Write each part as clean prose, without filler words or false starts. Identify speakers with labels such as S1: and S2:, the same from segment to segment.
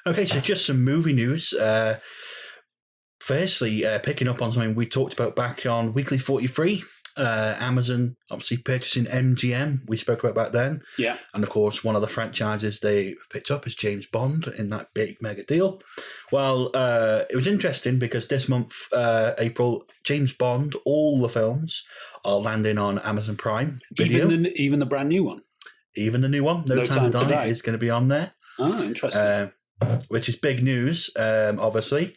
S1: Okay, so just some movie news. Firstly, picking up on something we talked about back on Weekly 43, Amazon obviously purchasing MGM. We spoke about back then.
S2: Yeah.
S1: And of course, one of the franchises they picked up is James Bond in that big mega deal. Well, it was interesting because this month, April, James Bond, all the films are landing on Amazon Prime Video.
S2: Even the brand new one?
S1: Even the new one, No Time to Die, is going to be on there.
S2: Oh, interesting.
S1: Which is big news, obviously.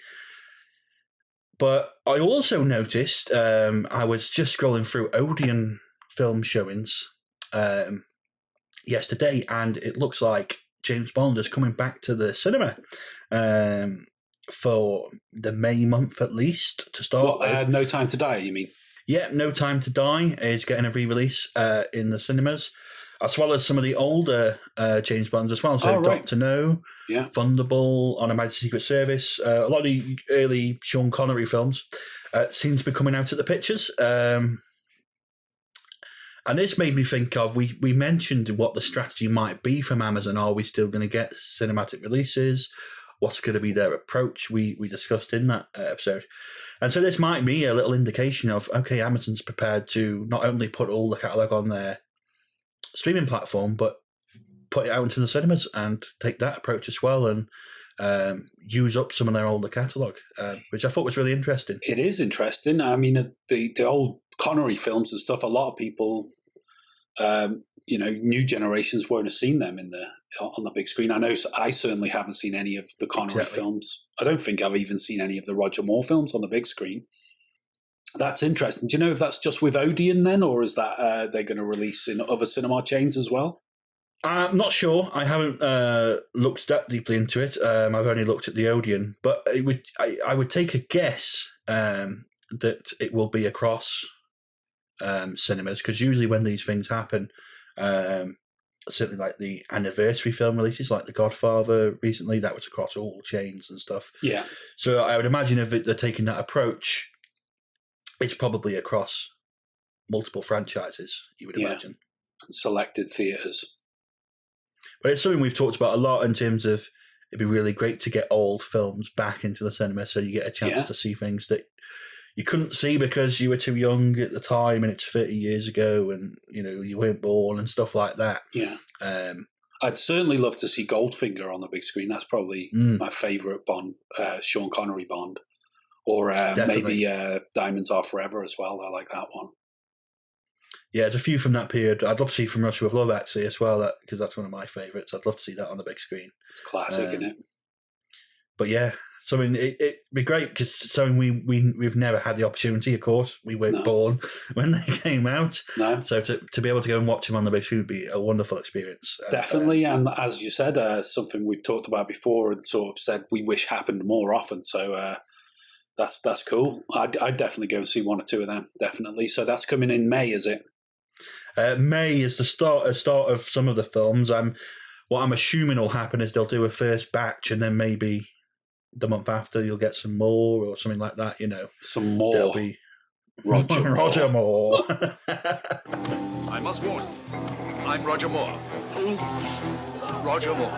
S1: But I also noticed, I was just scrolling through Odeon film showings yesterday, and it looks like James Bond is coming back to the cinema for the May month at least to start with.
S2: No Time to Die, you mean?
S1: Yeah, No Time to Die is getting a re-release in the cinemas, as well as some of the older James Bonds as well. So Dr. No, Thunderball, On Her Majesty's Secret Service, a lot of the early Sean Connery films seem to be coming out at the pictures. And this made me think of, we mentioned what the strategy might be from Amazon. Are we still going to get cinematic releases? What's going to be their approach? We discussed in that episode. And so this might be a little indication of, okay, Amazon's prepared to not only put all the catalogue on their streaming platform, but put it out into the cinemas and take that approach as well and use up some of their older catalogue, which I thought was really interesting.
S2: It is interesting. I mean, the old Connery films and stuff, a lot of people, new generations won't have seen them on the big screen. I know I certainly haven't seen any of the Connery films. I don't think I've even seen any of the Roger Moore films on the big screen. That's interesting. Do you know if that's just with Odeon then, or is that they're going to release in other cinema chains as well?
S1: I'm not sure. I haven't looked that deeply into it. I've only looked at the Odeon, but I would take a guess that it will be across cinemas, because usually when these things happen, certainly like the anniversary film releases, like The Godfather recently, that was across all chains and stuff.
S2: Yeah.
S1: So I would imagine if they're taking that approach, it's probably across multiple franchises, you would imagine.
S2: And selected theatres.
S1: But it's something we've talked about a lot in terms of it'd be really great to get old films back into the cinema so you get a chance to see things that you couldn't see because you were too young at the time and it's 30 years ago and, you weren't born and stuff like that.
S2: Yeah. I'd certainly love to see Goldfinger on the big screen. That's probably my favourite Bond, Sean Connery Bond. Or maybe Diamonds Are Forever as well. I like that one.
S1: Yeah, there's a few from that period. I'd love to see From Russia With Love, actually, as well, because that's one of my favourites. I'd love to see that on the big screen.
S2: It's classic, isn't it?
S1: But yeah, it'd be great because we've never had the opportunity, of course. We weren't born when they came out.
S2: No.
S1: So to be able to go and watch them on the big screen would be a wonderful experience.
S2: Definitely. And as you said, something we've talked about before and sort of said we wish happened more often. So that's cool. I'd definitely go and see one or two of them, definitely. So that's coming in May, is it?
S1: May is the start of some of the films. What I'm assuming will happen is they'll do a first batch and then maybe the month after you'll get some more or something like that,
S2: Some more.
S1: There'll be
S2: Roger
S1: Moore.
S3: I must warn you, I'm Roger Moore. Who? Roger Moore.